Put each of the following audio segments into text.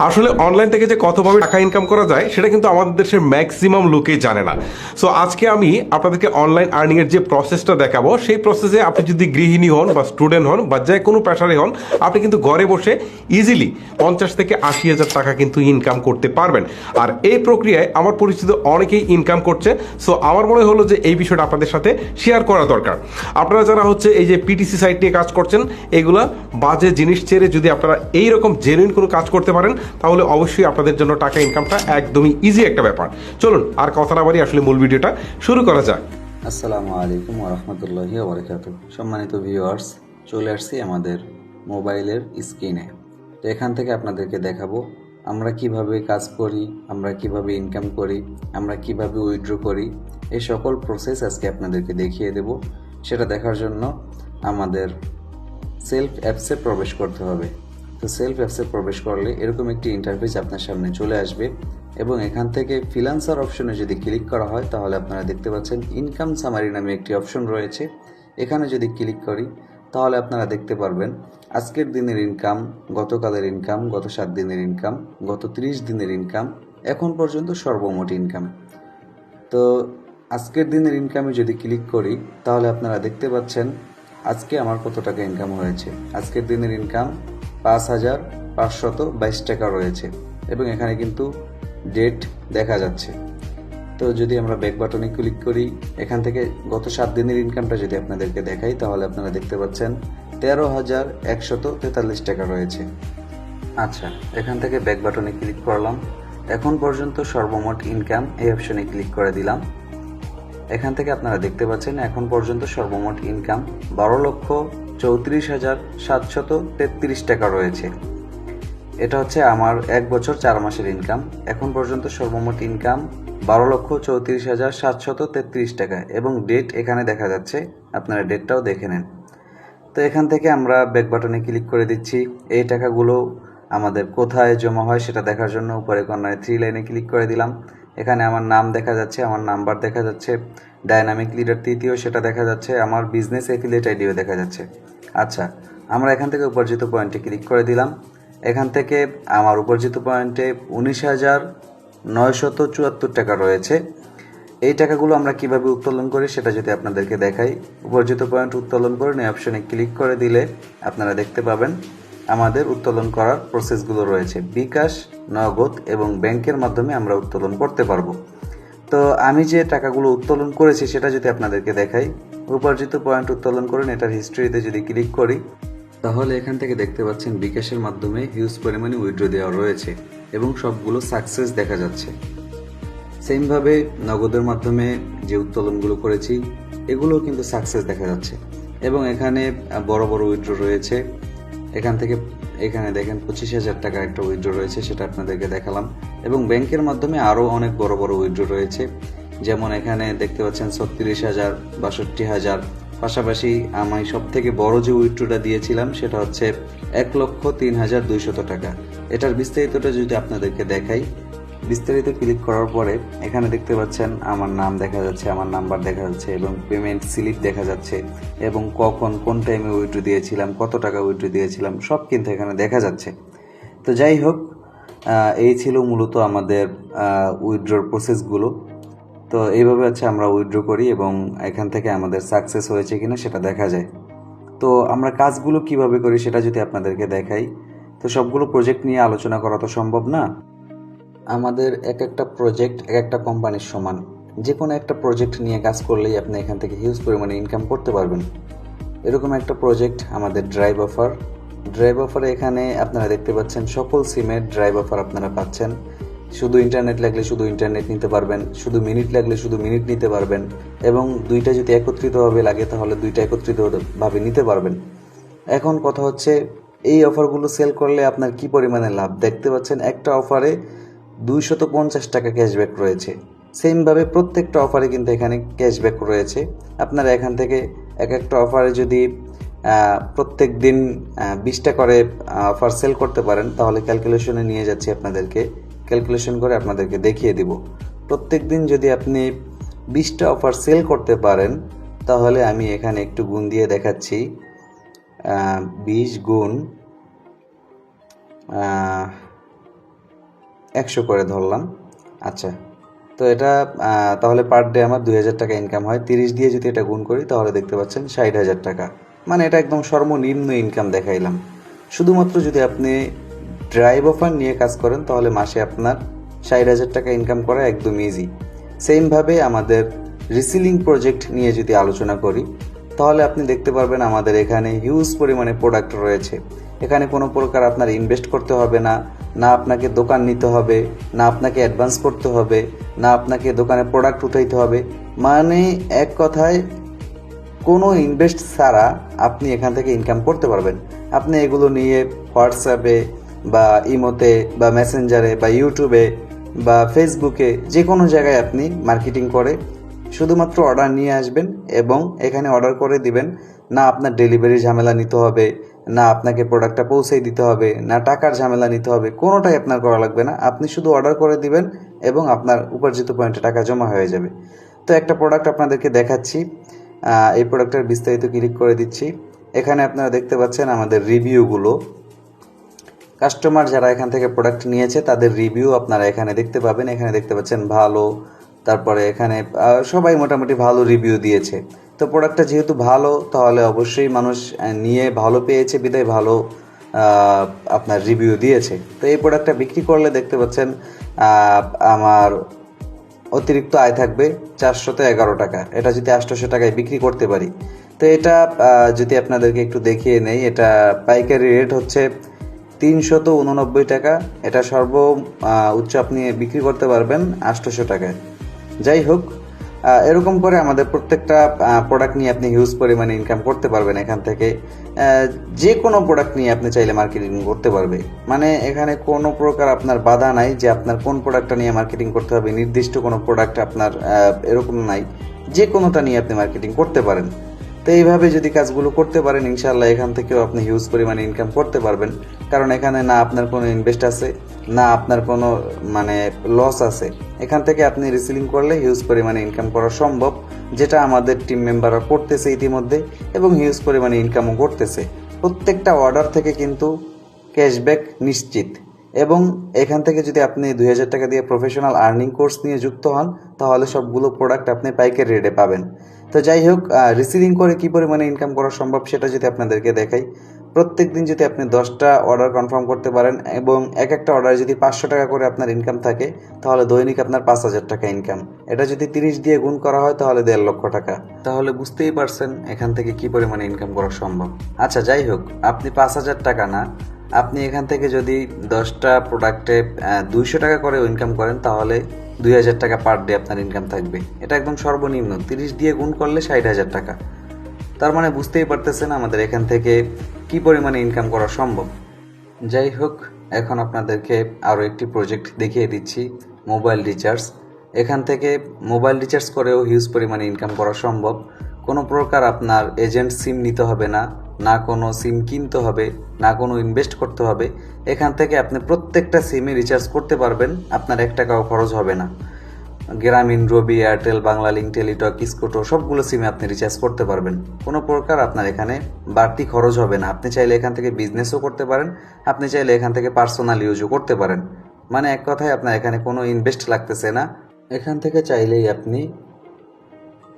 আসলে অনলাইন থেকে যে কতভাবে টাকা ইনকাম করা যায় সেটা কিন্তু আমাদের দেশের ম্যাক্সিমাম লোকেই জানে না। সো আজকে আমি আপনাদেরকে অনলাইন আর্নিং এর যে প্রসেসটা দেখাবো, সেই প্রসেসে আপনি যদি গৃহিণী হন বা স্টুডেন্ট হন বা যে কোনো পেশারে হন, আপনি কিন্তু ঘরে বসে ইজিলি 50 থেকে 80 হাজার টাকা কিন্তু ইনকাম করতে পারবেন। আর এই প্রক্রিয়ায় আমার পরিচিত অনেকেই ইনকাম করছে। সো আমার মনে হলো যে এই বিষয়টা আপনাদের সাথে শেয়ার করা দরকার। আপনারা যারা হচ্ছে এই যে পিটিসি সাইট নিয়ে কাজ করছেন, এগুলা বাজে জিনিস ছেড়ে যদি আপনারা এইরকম জেনুইন কোনো কাজ করতে পারেন, তাহলে অবশ্যই আপনাদের জন্য টাকা ইনকামটা একদমই ইজি একটা ব্যাপার। চলুন আর কথা না বাড়ি আসলে মূল ভিডিওটা শুরু করা যাক। আসসালামু আলাইকুম ওরহমতুল্লাহি ওবরাকাতুহ। সম্মানিত ভিউয়ার্স, চলে আসছি আমাদের মোবাইলের স্ক্রিনে। তো এখান থেকে আপনাদেরকে দেখাবো আমরা কিভাবে কাজ করি, আমরা কিভাবে ইনকাম করি, আমরা কিভাবে উইথড্র করি, এই সকল প্রসেস আজকে আপনাদেরকে দেখিয়ে দেব। সেটা দেখার জন্য আমাদের সেলফ অ্যাপসে প্রবেশ করতে হবে। তো সেলফ অ্যাপসে প্রবেশ করলে এরকম একটি ইন্টারফেস আপনার সামনে চলে আসবে এবং এখান থেকে ফ্রিল্যান্সার অপশনে যদি ক্লিক করা হয় তাহলে আপনারা দেখতে পাচ্ছেন ইনকাম সামারি নামে একটি অপশন রয়েছে। এখানে যদি ক্লিক করি তাহলে আপনারা দেখতে পারবেন আজকের দিনের ইনকাম, গতকালের ইনকাম, গত 7 দিনের ইনকাম, গত 30 দিনের ইনকাম, এখন পর্যন্ত সর্বমোট ইনকাম। তো আজকের দিনের ইনকামে যদি ক্লিক করি তাহলে আপনারা দেখতে পাচ্ছেন আজকে আমার কত টাকা ইনকাম হয়েছে। আজকের দিনের ইনকাম 5,522 টাকা রয়েছে এবং এখানে কিন্তু ডেট দেখা যাচ্ছে। তো যদি আমরা ব্যাক বাটনে ক্লিক করি, এখান থেকে গত 7 দিনের ইনকামটা যদি আপনাদেরকে দেখাই তাহলে আপনারা দেখতে পাচ্ছেন 13,143 টাকা রয়েছে। আচ্ছা, এখান থেকে ব্যাক বাটনে ক্লিক করলাম, এখন পর্যন্ত সর্বমোট ইনকাম এই অপশনে ক্লিক করে দিলাম। এখান থেকে আপনারা দেখতে পাচ্ছেন এখন পর্যন্ত সর্বমোট ইনকাম 12,34,733 টাকা রয়েছে। এটা হচ্ছে আমার 1 বছর 4 মাসের ইনকাম। এখন পর্যন্ত সর্বমোট ইনকাম 12,34,733 টাকা এবং ডেট এখানে দেখা যাচ্ছে, আপনারা ডেটটাও দেখে নেন। তো এখান থেকে আমরা ব্যাক বাটনে ক্লিক করে দিচ্ছি। এই টাকাগুলো আমাদের কোথায় জমা হয় সেটা দেখার জন্য উপরে কর্নারে 3 লাইনে ক্লিক করে দিলাম। এখানে আমার নাম দেখা যাচ্ছে, আমার নাম্বার দেখা যাচ্ছে, ডায়নামিক লিডার তৃতীয় সেটা দেখা যাচ্ছে, আমার বিজনেস অ্যাফিলিয়েট আইডিও দেখা যাচ্ছে। আচ্ছা, আমরা এখান থেকে উপার্জিত পয়েন্টে ক্লিক করে দিলাম। এখান থেকে আমার উপার্জিত পয়েন্টে 19,974 টাকা রয়েছে। এই টাকাগুলো আমরা কিভাবে উত্তোলন করি সেটা যদি আপনাদেরকে দেখাই, উপার্জিত পয়েন্ট উত্তোলন করে এই অপশনে ক্লিক করে দিলে আপনারা দেখতে পাবেন আমাদের উত্তোলন করার প্রসেসগুলো রয়েছে। বিকাশ, নগদ এবং ব্যাংকের মাধ্যমে আমরা উত্তোলন করতে পারবো। তো আমি যে টাকাগুলো উত্তোলন করেছি সেটা যদি আপনাদেরকে দেখাই, উপার্জিত পয়েন্ট উত্তোলন করেন এটার হিস্ট্রিতে যদি ক্লিক করি তাহলে এখান থেকে দেখতে পাচ্ছেন বিকাশের মাধ্যমে হিউজ পরিমাণে উইথড্র দেওয়া রয়েছে এবং সবগুলো সাকসেস দেখা যাচ্ছে। সেমভাবে নগদের মাধ্যমে যে উত্তোলনগুলো করেছি এগুলোও কিন্তু সাকসেস দেখা যাচ্ছে এবং এখানে বড় বড় উইথড্র রয়েছে। এখানে দেখেন 25,000 টাকার একটা উইথড্র রয়েছে, সেটা আপনাদেরকে দেখালাম এবং ব্যাংকের মাধ্যমে আরও অনেক বড় বড় উইথড্র রয়েছে। যেমন এখানে দেখতে পাচ্ছেন 36,000, 62,000। পাশাপাশি আমি সব থেকে বড় যে উইথড্রটা দিয়েছিলাম সেটা হচ্ছে 1,03,200 টাকা। এটার বিস্তারিতটা যদি আপনাদেরকে দেখাই, বিস্তারিত ক্লিক করার পরে এখানে দেখতে পাচ্ছেন আমার নাম দেখা যাচ্ছে, আমার নাম্বার দেখা যাচ্ছে এবং পেমেন্ট স্লিপ দেখা যাচ্ছে এবং কখন কোন টাইমে উইথড্র দিয়েছিলাম, কত টাকা উইথড্র দিয়েছিলাম সব কিন্তু এখানে দেখা যাচ্ছে। তো যাই হোক, এই ছিল মূলত আমাদের উইথড্রর প্রসেসগুলো। তো এইভাবে হচ্ছে আমরা উইথড্র করি এবং এখান থেকে আমাদের সাকসেস হয়েছে কিনা সেটা দেখা যায়। তো আমরা কাজগুলো কিভাবে করি সেটা যদি আপনাদেরকে দেখাই, তো সবগুলো প্রজেক্ট নিয়ে আলোচনা করা তো সম্ভব না। আমাদের এক একটা প্রজেক্ট এক একটা কোম্পানির সমান। যে কোনো একটা প্রজেক্ট নিয়ে কাজ করলেই আপনি এখান থেকে হিউজ পরিমাণে ইনকাম করতে পারবেন। এরকম একটা প্রজেক্ট আমাদের ড্রাইভ অফার। ড্রাইভ অফারে এখানে আপনারা দেখতে পাচ্ছেন সকল সিমের ড্রাইভ অফার আপনারা পাচ্ছেন। শুধু ইন্টারনেট লাগলে শুধু ইন্টারনেট নিতে পারবেন, শুধু মিনিট লাগলে শুধু মিনিট নিতে পারবেন এবং দুইটা যদি একত্রিতভাবে লাগে তাহলে দুইটা একত্রিতভাবে নিতে পারবেন। এখন কথা হচ্ছে এই অফারগুলো সেল করলে আপনার কি পরিমাণে লাভ। দেখতে পাচ্ছেন একটা অফারে 250 টাকা ক্যাশব্যাক রয়েছে। সেমভাবে প্রত্যেকটা অফারে কিন্তু এখানে ক্যাশব্যাক রয়েছে। আপনারা এখান থেকে এক একটা অফারে যদি প্রত্যেক দিন 20টা করে অফার সেল করতে পারেন তাহলে ক্যালকুলেশনে নিয়ে যাচ্ছি আপনাদেরকে, ক্যালকুলেশন করে আপনাদেরকে দেখিয়ে দিব। প্রত্যেক দিন যদি আপনি 20টা অফার সেল করতে পারেন তাহলে আমি এখানে একটু গুণ দিয়ে দেখাচ্ছি। 20 গুণ 100 করে ধরলাম। আচ্ছা, তো এটা তাহলে পার ডে আমার 2000 টাকা ইনকাম হয়। 30 দিয়ে যদি এটা গুণ করি তাহলে দেখতে পাচ্ছেন 60,000 টাকা। মানে এটা একদম সর্বনিম্ন ইনকাম দেখাইলাম। শুধুমাত্র যদি আপনি ড্রাইভ অফার নিয়ে কাজ করেন তাহলে মাসে আপনার 60,000 টাকা ইনকাম করা একদম ইজি। সেমভাবে আমাদের রিসিলিং প্রজেক্ট নিয়ে যদি আলোচনা করি তাহলে আপনি দেখতে পারবেন আমাদের এখানে হিউজ পরিমাণে প্রোডাক্ট রয়েছে। এখানে কোনো প্রকার আপনার ইনভেস্ট করতে হবে না, না আপনাকে দোকান নিতে হবে, না আপনাকে অ্যাডভান্স করতে হবে, না আপনাকে দোকানে প্রোডাক্ট উঠাইতে হবে। মানে এক কথায় কোনো ইনভেস্ট ছাড়া আপনি এখান থেকে ইনকাম করতে পারবেন। আপনি এগুলো নিয়ে হোয়াটসঅ্যাপে বা ইমোতে বা মেসেঞ্জারে বা ইউটিউবে বা ফেসবুকে যে কোনো জায়গায় আপনি মার্কেটিং করে শুধুমাত্র অর্ডার নিয়ে আসবেন এবং এখানে অর্ডার করে দিবেন। না আপনার ডেলিভারি ঝামেলা নিতে হবে, না আপনাকে প্রোডাক্টটা পৌঁছে দিতে হবে, না টাকার ঝামেলা নিতে হবে, কোনোটাই আপনার করা লাগবে না। আপনি শুধু অর্ডার করে দিবেন এবং আপনার উপার্জিত পয়েন্টে টাকা জমা হয়ে যাবে। তো একটা প্রোডাক্ট আপনাদেরকে দেখাচ্ছি। এই প্রোডাক্টের বিস্তারিত ক্লিক করে দিচ্ছি। এখানে আপনারা দেখতে পাচ্ছেন আমাদের রিভিউগুলো। কাস্টমার যারা এখান থেকে প্রোডাক্ট নিয়েছে তাদের রিভিউ আপনারা এখানে দেখতে পাবেন। এখানে দেখতে পাচ্ছেন ভালো, তারপরে এখানে সবাই মোটামুটি ভালো রিভিউ দিয়েছে। তো প্রোডাক্টটা যেহেতু ভালো তাহলে অবশ্যই মানুষ নিয়ে ভালো পেয়েছে বিধায় ভালো আপনার রিভিউ দিয়েছে। তো এই প্রোডাক্টটা বিক্রি করলে দেখতে পাচ্ছেন আমার অতিরিক্ত আয় থাকবে 411 টাকা। এটা যদি 800 টাকায় বিক্রি করতে পারি তো এটা যদি আপনাদেরকে একটু দেখিয়ে নেই, এটা পাইকারি রেট হচ্ছে 389 টাকা। এটা উচ্চ আপনি বিক্রি করতে পারবেন 800 টাকায়। যাই হোক, এরকম করে আমাদের প্রত্যেকটা প্রোডাক্ট নিয়ে আপনি হিউজ পরিমাণে ইনকাম করতে পারবেন। এখান থেকে যে কোনো প্রোডাক্ট নিয়ে আপনি চাইলে মার্কেটিং করতে পারবে। মানে এখানে কোনো প্রকার আপনার বাধা নাই যে আপনার কোন প্রোডাক্টটা নিয়ে মার্কেটিং করতে হবে, নির্দিষ্ট কোনো প্রোডাক্ট আপনার এরকম নাই, যে কোনোটা নিয়ে আপনি মার্কেটিং করতে পারেন। তো এইভাবে যদি কাজগুলো করতে পারেন ইনশাআল্লাহ এখান থেকেও আপনি হিউজ পরিমাণে ইনকাম করতে পারবেন। কারণ এখানে না আপনার কোনো ইনভেস্ট আছে, না আপনার কোনো মানে লস আছে। এখান থেকে আপনি রিসেলিং করলে হিউজ পরিমাণে ইনকাম করা সম্ভব, যেটা আমাদের টিম মেম্বাররা করতেছে ইতিমধ্যে এবং হিউজ পরিমাণে ইনকামও করতেছে। প্রত্যেকটা অর্ডার থেকে কিন্তু ক্যাশব্যাক নিশ্চিত। এবং এখান থেকে যদি আপনি 2000 টাকা দিয়ে প্রফেশনাল আর্নিং কোর্স নিয়ে যুক্ত হন তাহলে সবগুলো প্রোডাক্ট আপনি পাইকারি রেটে পাবেন। তো যাই হোক, রিসিলিং করে কী পরিমাণে ইনকাম করা সম্ভব সেটা যদি আপনাদেরকে দেখাই, প্রত্যেক দিন যদি আপনি 10টা অর্ডার কনফার্ম করতে পারেন এবং এক একটা অর্ডার যদি 500 টাকা করে আপনার ইনকাম থাকে তাহলে দৈনিক আপনার 5000 টাকা ইনকাম। এটা যদি 30 দিয়ে গুণ করা হয় তাহলে 1.5 লক্ষ টাকা। তাহলে বুঝতেই পারছেন এখান থেকে কী পরিমাণে ইনকাম করা সম্ভব। আচ্ছা, যাই হোক, আপনি 5000 টাকা না, আপনি এখান থেকে যদি 10টা প্রোডাক্টে 200 টাকা করে ইনকাম করেন তাহলে 2000 টাকা পার ডে আপনার ইনকাম থাকবে। এটা একদম সর্বনিম্ন। 30 দিয়ে গুণ করলে 60,000 টাকা। তার মানে বুঝতেই পারতেছেন আমাদের এখান থেকে কি পরিমাণে ইনকাম করা সম্ভব। যাই হোক, এখন আপনাদেরকে আরও একটি প্রজেক্ট দেখিয়ে দিচ্ছি, মোবাইল রিচার্জ। এখান থেকে মোবাইল রিচার্জ করেও হিউজ পরিমাণে ইনকাম করা সম্ভব। কোনো প্রকার আপনার এজেন্ট সিম নিতে হবে না, না কোনো সিম কিনতে হবে, না কোনো ইনভেস্ট করতে হবে। এখান থেকে আপনি প্রত্যেকটা সিমে রিচার্জ করতে পারবেন, আপনার 1 টাকাও খরচ হবে না। গ্রামীণ, রবি, এয়ারটেল, বাংলালিংক, টেলিটক, স্কুটো সবগুলো সিমে আপনি রিচার্জ করতে পারবেন। কোনো প্রকার আপনার এখানে বাড়তি খরচ হবে না। আপনি চাইলে এখান থেকে বিজনেসও করতে পারেন, আপনি চাইলে এখান থেকে পার্সোনাল ইউজও করতে পারেন। মানে এক কথায় আপনার এখানে কোনো ইনভেস্ট লাগতেছে না, এখান থেকে চাইলেই আপনি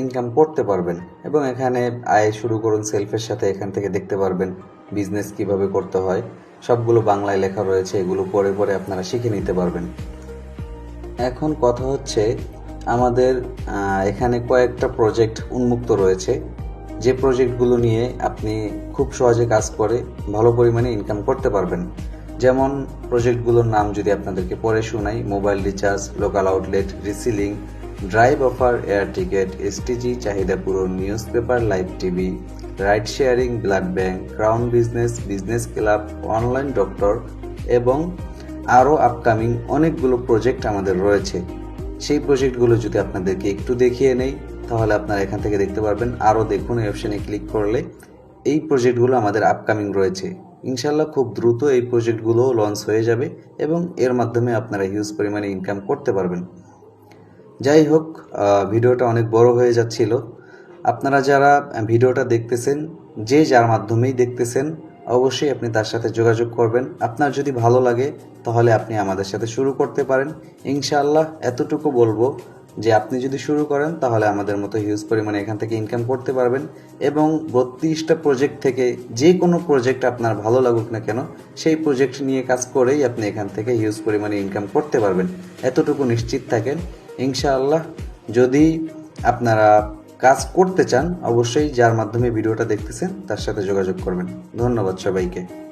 ইনকাম করতে পারবেন। এবং এখানে আয় শুরু করুন সেলফের সাথে, এখান থেকে দেখতে পারবেন বিজনেস কিভাবে করতে হয়। সবগুলো বাংলায় লেখা রয়েছে, এগুলো পরে পরে আপনারা শিখে নিতে পারবেন। এখন কথা হচ্ছে আমাদের এখানে কয়েকটা প্রজেক্ট উন্মুক্ত রয়েছে, যে প্রজেক্টগুলো নিয়ে আপনি খুব সহজে কাজ করে ভালো পরিমাণে ইনকাম করতে পারবেন। যেমন প্রজেক্টগুলোর নাম যদি আপনাদেরকে পরে শোনাই: mobile recharge, local outlet, reselling, drive offer, air ticket, STG, চাহিদা পূরণ, news paper, live TV, ride sharing, blood bank, crown business, business club, online doctor এবং আরও আপকামিং অনেকগুলো প্রজেক্ট আমাদের রয়েছে। সেই প্রজেক্টগুলো যদি আপনাদেরকে একটু দেখিয়ে নেই তাহলে আপনারা এখান থেকে দেখতে পারবেন। আরও দেখুন, এই অপশানে ক্লিক করলে এই প্রজেক্টগুলো আমাদের আপকামিং রয়েছে। ইনশাল্লাহ খুব দ্রুত এই প্রজেক্টগুলো লঞ্চ হয়ে যাবে এবং এর মাধ্যমে আপনারা হিউজ পরিমাণে ইনকাম করতে পারবেন। যাই হোক, ভিডিওটা অনেক বড় হয়ে যাচ্ছিল। আপনারা যারা ভিডিওটা দেখতেছেন, যে যার মাধ্যমেই দেখতেছেন, অবশ্যই আপনি তার সাথে যোগাযোগ করবেন। আপনার যদি ভালো লাগে তাহলে আপনি আমাদের সাথে শুরু করতে পারেন। ইনশাআল্লাহ এতটুকু বলবো যে আপনি যদি শুরু করেন তাহলে আমাদের মতো হিউজ পরিমাণে এখান থেকে ইনকাম করতে পারবেন এবং 32টা প্রজেক্ট থেকে যে কোনো প্রজেক্ট আপনার ভালো লাগুক না কেন সেই প্রজেক্ট নিয়ে কাজ করেই আপনি এখান থেকে হিউজ পরিমাণে ইনকাম করতে পারবেন, এতটুকু নিশ্চিত থাকেন। ইনশাআল্লাহ যদি আপনারা কাজ করতে চান অবশ্যই যার মাধ্যমে ভিডিওটা দেখতেছেন তার সাথে যোগাযোগ করবেন। ধন্যবাদ সবাইকে।